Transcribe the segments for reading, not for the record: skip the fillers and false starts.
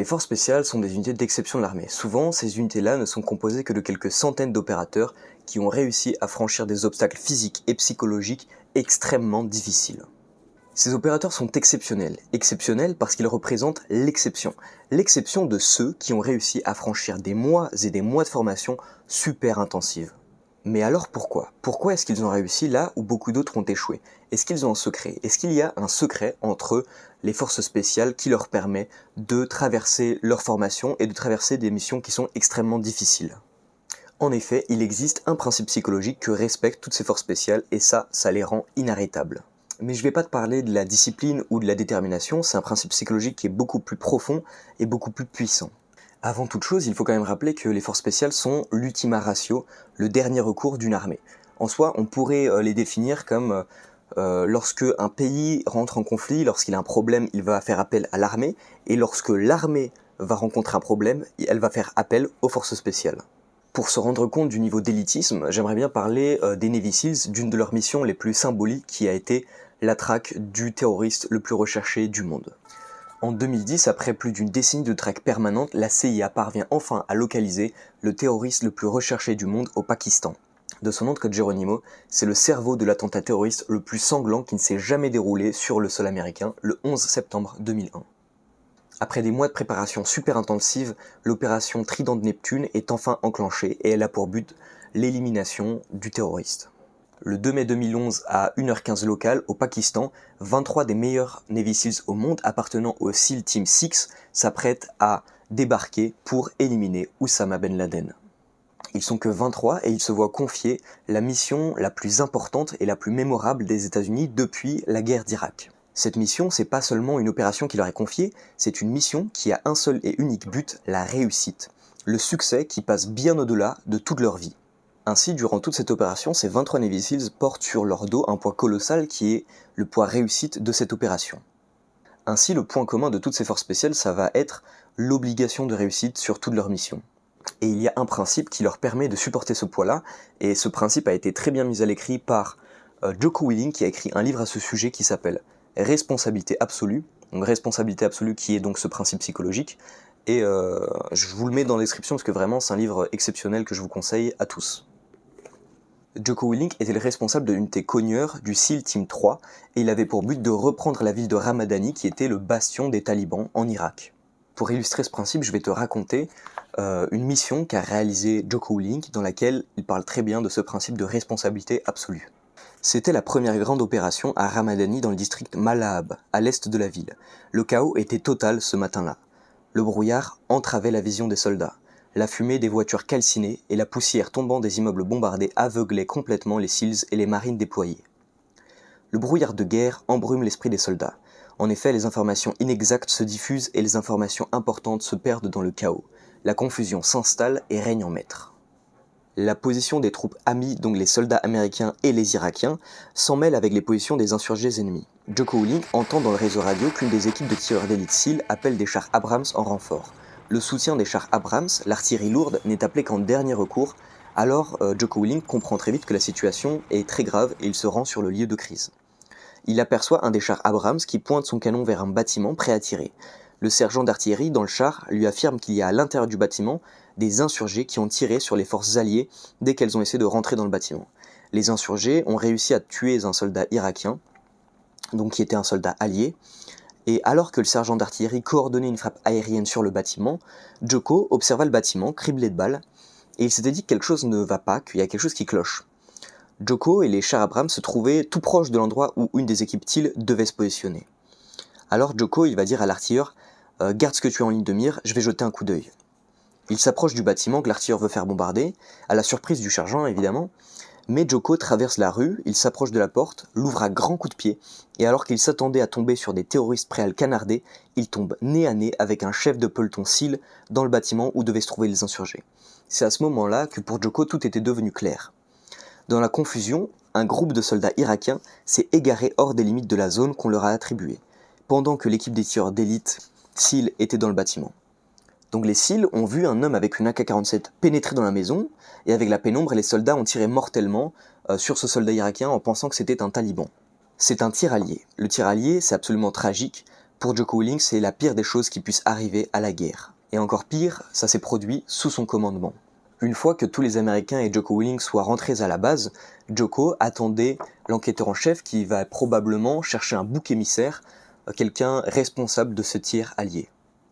Les forces spéciales sont des unités d'exception de l'armée. Souvent, ces unités-là ne sont composées que de quelques centaines d'opérateurs qui ont réussi à franchir des obstacles physiques et psychologiques extrêmement difficiles. Ces opérateurs sont exceptionnels parce qu'ils représentent l'exception de ceux qui ont réussi à franchir des mois et des mois de formation super intensive. Mais alors pourquoi ? Pourquoi est-ce qu'ils ont réussi là où beaucoup d'autres ont échoué ? Est-ce qu'ils ont un secret ? Est-ce qu'il y a un secret entre les forces spéciales qui leur permet de traverser leur formation et de traverser des missions qui sont extrêmement difficiles ? En effet, il existe un principe psychologique que respectent toutes ces forces spéciales et ça les rend inarrêtables. Mais je ne vais pas te parler de la discipline ou de la détermination, c'est un principe psychologique qui est beaucoup plus profond et beaucoup plus puissant. Avant toute chose, il faut quand même rappeler que les forces spéciales sont l'ultima ratio, le dernier recours d'une armée. En soi, on pourrait les définir comme lorsque un pays rentre en conflit, lorsqu'il a un problème, il va faire appel à l'armée, et lorsque l'armée va rencontrer un problème, elle va faire appel aux forces spéciales. Pour se rendre compte du niveau d'élitisme, j'aimerais bien parler des Navy Seals, d'une de leurs missions les plus symboliques qui a été la traque du terroriste le plus recherché du monde. En 2010, après plus d'une décennie de traque permanente, la CIA parvient enfin à localiser le terroriste le plus recherché du monde au Pakistan. De son nom de code Geronimo, c'est le cerveau de l'attentat terroriste le plus sanglant qui ne s'est jamais déroulé sur le sol américain le 11 septembre 2001. Après des mois de préparation super intensive, l'opération Trident de Neptune est enfin enclenchée et elle a pour but l'élimination du terroriste. Le 2 mai 2011 à 1h15 local au Pakistan, 23 des meilleurs Navy Seals au monde appartenant au SEAL Team 6 s'apprêtent à débarquer pour éliminer Oussama Ben Laden. Ils sont que 23 et ils se voient confier la mission la plus importante et la plus mémorable des États-Unis depuis la guerre d'Irak. Cette mission, c'est pas seulement une opération qui leur est confiée, c'est une mission qui a un seul et unique but, la réussite. Le succès qui passe bien au-delà de toute leur vie. Ainsi, durant toute cette opération, ces 23 Navy Seals portent sur leur dos un poids colossal qui est le poids réussite de cette opération. Ainsi, le point commun de toutes ces forces spéciales, ça va être l'obligation de réussite sur toute leur mission. Et il y a un principe qui leur permet de supporter ce poids-là, et ce principe a été très bien mis à l'écrit par Jocko Willink qui a écrit un livre à ce sujet qui s'appelle Responsabilité absolue, donc responsabilité absolue qui est donc ce principe psychologique, et je vous le mets dans la description parce que vraiment c'est un livre exceptionnel que je vous conseille à tous. Jocko Willink était le responsable de l'unité Conure du SEAL Team 3 et il avait pour but de reprendre la ville de Ramadani qui était le bastion des talibans en Irak. Pour illustrer ce principe, je vais te raconter une mission qu'a réalisée Jocko Willink dans laquelle il parle très bien de ce principe de responsabilité absolue. C'était la première grande opération à Ramadani dans le district Malahab, à l'est de la ville. Le chaos était total ce matin-là. Le brouillard entravait la vision des soldats. La fumée des voitures calcinées et la poussière tombant des immeubles bombardés aveuglaient complètement les SEALs et les marines déployés. Le brouillard de guerre embrume l'esprit des soldats. En effet, les informations inexactes se diffusent et les informations importantes se perdent dans le chaos. La confusion s'installe et règne en maître. La position des troupes amies, donc les soldats américains et les Irakiens, s'en mêle avec les positions des insurgés ennemis. Jocko Willink entend dans le réseau radio qu'une des équipes de tireurs d'élite SEAL appelle des chars Abrams en renfort. Le soutien des chars Abrams, l'artillerie lourde, n'est appelé qu'en dernier recours, alors Jocko Willink comprend très vite que la situation est très grave et il se rend sur le lieu de crise. Il aperçoit un des chars Abrams qui pointe son canon vers un bâtiment prêt à tirer. Le sergent d'artillerie dans le char lui affirme qu'il y a à l'intérieur du bâtiment des insurgés qui ont tiré sur les forces alliées dès qu'elles ont essayé de rentrer dans le bâtiment. Les insurgés ont réussi à tuer un soldat irakien, donc qui était un soldat allié, et alors que le sergent d'artillerie coordonnait une frappe aérienne sur le bâtiment, Jocko observa le bâtiment, criblé de balles, et il s'était dit que quelque chose ne va pas, qu'il y a quelque chose qui cloche. Jocko et les chars Abrams se trouvaient tout proches de l'endroit où une des équipes TIL devait se positionner. Alors Jocko, il va dire à l'artilleur « Garde ce que tu as en ligne de mire, je vais jeter un coup d'œil ». Il s'approche du bâtiment que l'artilleur veut faire bombarder, à la surprise du sergent évidemment, mais Jocko traverse la rue, il s'approche de la porte, l'ouvre à grands coups de pied, et alors qu'il s'attendait à tomber sur des terroristes prêts à le canarder, il tombe nez à nez avec un chef de peloton SEAL dans le bâtiment où devaient se trouver les insurgés. C'est à ce moment-là que pour Jocko tout était devenu clair. Dans la confusion, un groupe de soldats irakiens s'est égaré hors des limites de la zone qu'on leur a attribuée, pendant que l'équipe des tireurs d'élite SEAL était dans le bâtiment. Donc les SEAL ont vu un homme avec une AK-47 pénétrer dans la maison, et avec la pénombre, les soldats ont tiré mortellement sur ce soldat irakien en pensant que c'était un taliban. C'est un tir allié. Le tir allié, c'est absolument tragique, Pour Jocko Willink, c'est la pire des choses qui puissent arriver à la guerre. Et encore pire, ça s'est produit sous son commandement. Une fois que tous les Américains et Jocko Willink soient rentrés à la base, Jocko attendait l'enquêteur en chef qui va probablement chercher un bouc émissaire, quelqu'un responsable de ce tir allié.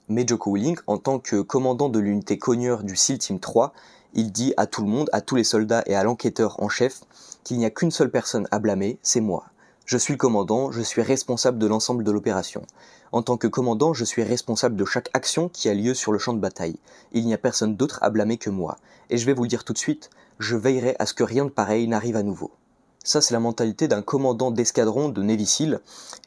Mais Jocko Willink, en tant que commandant de l'unité Conure du SEAL Team 3, il dit à tout le monde, à tous les soldats et à l'enquêteur en chef, qu'il n'y a qu'une seule personne à blâmer, c'est moi. Je suis le commandant, je suis responsable de l'ensemble de l'opération. En tant que commandant, je suis responsable de chaque action qui a lieu sur le champ de bataille. Il n'y a personne d'autre à blâmer que moi. Et je vais vous le dire tout de suite, je veillerai à ce que rien de pareil n'arrive à nouveau. Ça, c'est la mentalité d'un commandant d'escadron de Navy SEAL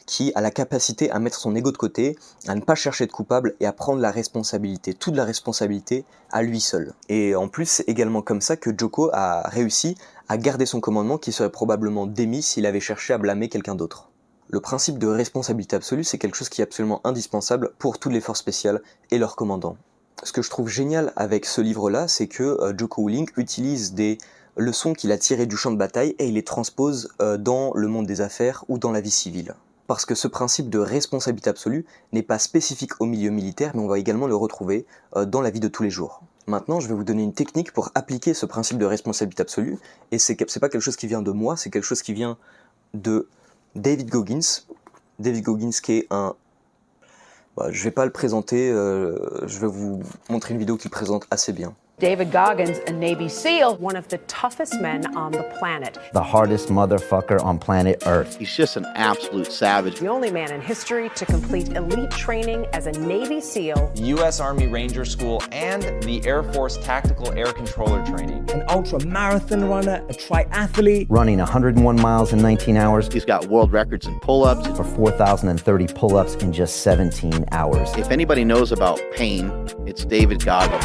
qui a la capacité à mettre son ego de côté, à ne pas chercher de coupable et à prendre la responsabilité, toute la responsabilité à lui seul. Et en plus, c'est également comme ça que Jocko a réussi à garder son commandement qui serait probablement démis s'il avait cherché à blâmer quelqu'un d'autre. Le principe de responsabilité absolue, c'est quelque chose qui est absolument indispensable pour toutes les forces spéciales et leurs commandants. Ce que je trouve génial avec ce livre-là, c'est que Jocko Willink utilise des leçons qu'il a tirées du champ de bataille et il les transpose dans le monde des affaires ou dans la vie civile. Parce que ce principe de responsabilité absolue n'est pas spécifique au milieu militaire, mais on va également le retrouver dans la vie de tous les jours. Maintenant, je vais vous donner une technique pour appliquer ce principe de responsabilité absolue, et c'est pas quelque chose qui vient de moi, c'est quelque chose qui vient de David Goggins. David Goggins qui est un... je vais pas le présenter, je vais vous montrer une vidéo qu'il présente assez bien. David Goggins, a Navy SEAL, one of the toughest men on the planet. The hardest motherfucker on planet Earth. He's just an absolute savage. The only man in history to complete elite training as a Navy SEAL. U.S. Army Ranger School and the Air Force Tactical Air Controller Training. An ultra-marathon runner, a triathlete. Running 101 miles in 19 hours. He's got world records in pull-ups. For 4,030 pull-ups in just 17 hours. If anybody knows about pain, it's David Goggins.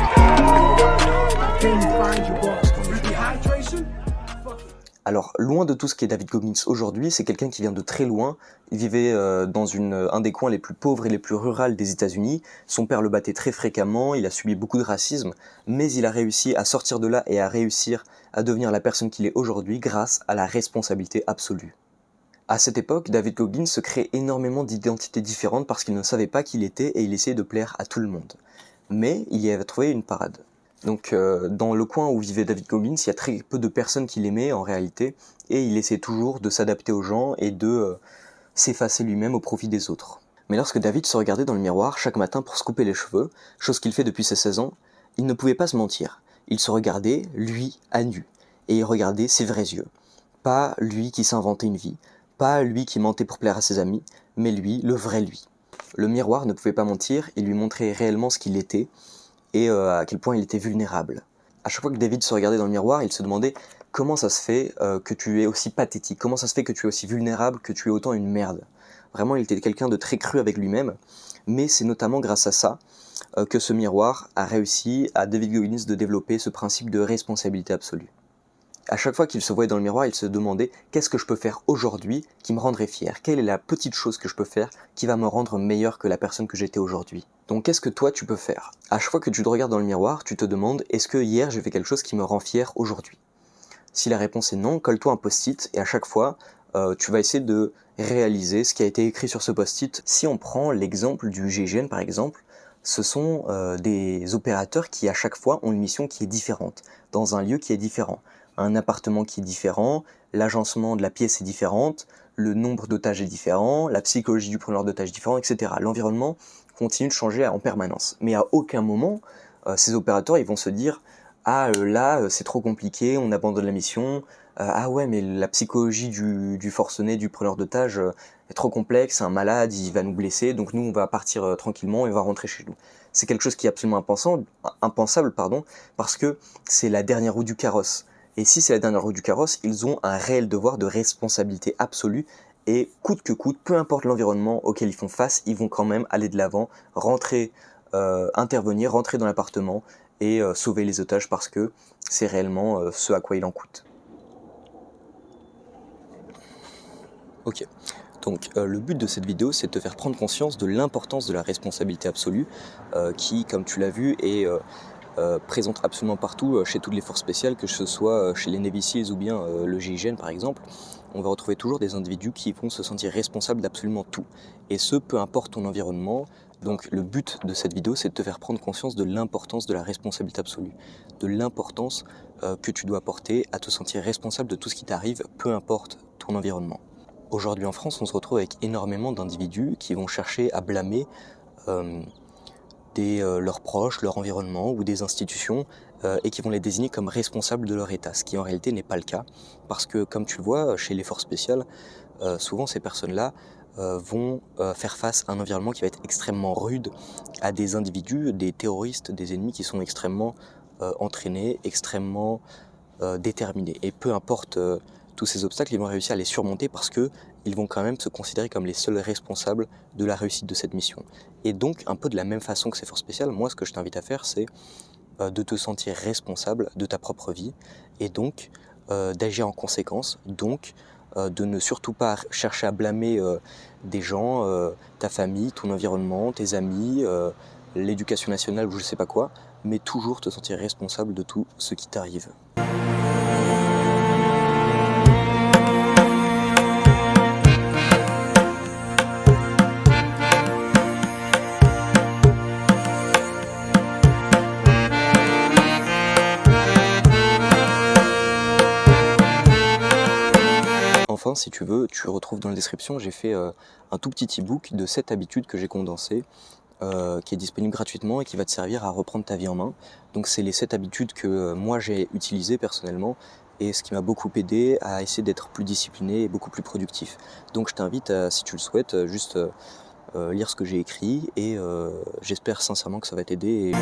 Alors, loin de tout ce qui est David Goggins aujourd'hui, c'est quelqu'un qui vient de très loin. Il vivait dans un des coins les plus pauvres et les plus ruraux des États-Unis. Son père le battait très fréquemment, il a subi beaucoup de racisme, mais il a réussi à sortir de là et à réussir à devenir la personne qu'il est aujourd'hui grâce à la responsabilité absolue. À cette époque, David Goggins se crée énormément d'identités différentes parce qu'il ne savait pas qui il était et il essayait de plaire à tout le monde. Mais il y avait trouvé une parade. Donc dans le coin où vivait David Goggins, il y a très peu de personnes qui l'aimaient en réalité, et il essaie toujours de s'adapter aux gens et de s'effacer lui-même au profit des autres. Mais lorsque David se regardait dans le miroir chaque matin pour se couper les cheveux, chose qu'il fait depuis ses 16 ans, il ne pouvait pas se mentir. Il se regardait, lui, à nu, et il regardait ses vrais yeux. Pas lui qui s'inventait une vie, pas lui qui mentait pour plaire à ses amis, mais lui, le vrai lui. Le miroir ne pouvait pas mentir, il lui montrait réellement ce qu'il était, et à quel point il était vulnérable. À chaque fois que David se regardait dans le miroir, il se demandait comment ça se fait que tu es aussi pathétique, comment ça se fait que tu es aussi vulnérable, que tu es autant une merde. Vraiment, il était quelqu'un de très cru avec lui-même, mais c'est notamment grâce à ça que ce miroir a réussi à David Goggins de développer ce principe de responsabilité absolue. À chaque fois qu'il se voyait dans le miroir, il se demandait qu'est-ce que je peux faire aujourd'hui qui me rendrait fier? Quelle est la petite chose que je peux faire qui va me rendre meilleur que la personne que j'étais aujourd'hui? Donc qu'est-ce que toi tu peux faire? À chaque fois que tu te regardes dans le miroir, tu te demandes est-ce que hier j'ai fait quelque chose qui me rend fier aujourd'hui? Si la réponse est non, colle-toi un post-it et à chaque fois tu vas essayer de réaliser ce qui a été écrit sur ce post-it. Si on prend l'exemple du GIGN par exemple, ce sont des opérateurs qui à chaque fois ont une mission qui est différente, dans un lieu qui est différent. Un appartement qui est différent, l'agencement de la pièce est différente, le nombre d'otages est différent, la psychologie du preneur d'otages est différente, etc. L'environnement continue de changer en permanence. Mais à aucun moment, ces opérateurs ils vont se dire « Ah là, c'est trop compliqué, on abandonne la mission. Ah ouais, mais la psychologie du forcené, du preneur d'otages est trop complexe, c'est un malade, il va nous blesser, donc nous on va partir tranquillement et on va rentrer chez nous. » C'est quelque chose qui est absolument impensable, parce que c'est la dernière roue du carrosse. Et si c'est la dernière roue du carrosse, ils ont un réel devoir de responsabilité absolue et coûte que coûte, peu importe l'environnement auquel ils font face, ils vont quand même aller de l'avant, rentrer, intervenir, rentrer dans l'appartement et sauver les otages parce que c'est réellement ce à quoi il en coûte. Ok, donc le but de cette vidéo c'est de te faire prendre conscience de l'importance de la responsabilité absolue qui, comme tu l'as vu, est présente absolument partout chez toutes les forces spéciales, que ce soit chez les Navy Seals ou bien le GIGN par exemple. On va retrouver toujours des individus qui vont se sentir responsables d'absolument tout. Et ce, peu importe ton environnement. Donc le but de cette vidéo, c'est de te faire prendre conscience de l'importance de la responsabilité absolue, de l'importance que tu dois porter à te sentir responsable de tout ce qui t'arrive, peu importe ton environnement. Aujourd'hui en France, on se retrouve avec énormément d'individus qui vont chercher à blâmer leurs proches, leur environnement ou des institutions et qui vont les désigner comme responsables de leur état, ce qui en réalité n'est pas le cas, parce que comme tu le vois chez les forces spéciales, souvent ces personnes-là vont faire face à un environnement qui va être extrêmement rude, à des individus, des terroristes, des ennemis qui sont extrêmement entraînés, extrêmement déterminés. Et peu importe tous ces obstacles, ils vont réussir à les surmonter parce qu'ils vont quand même se considérer comme les seuls responsables de la réussite de cette mission. Et donc, un peu de la même façon que ces forces spéciales, moi ce que je t'invite à faire, c'est de te sentir responsable de ta propre vie et donc d'agir en conséquence, donc de ne surtout pas chercher à blâmer des gens, ta famille, ton environnement, tes amis, l'éducation nationale ou je sais pas quoi, mais toujours te sentir responsable de tout ce qui t'arrive. Enfin, si tu veux, tu retrouves dans la description, j'ai fait un tout petit e-book de 7 habitudes que j'ai condensées, qui est disponible gratuitement et qui va te servir à reprendre ta vie en main. Donc c'est les 7 habitudes que moi j'ai utilisées personnellement et ce qui m'a beaucoup aidé à essayer d'être plus discipliné et beaucoup plus productif. Donc je t'invite, si tu le souhaites, juste lire ce que j'ai écrit et j'espère sincèrement que ça va t'aider.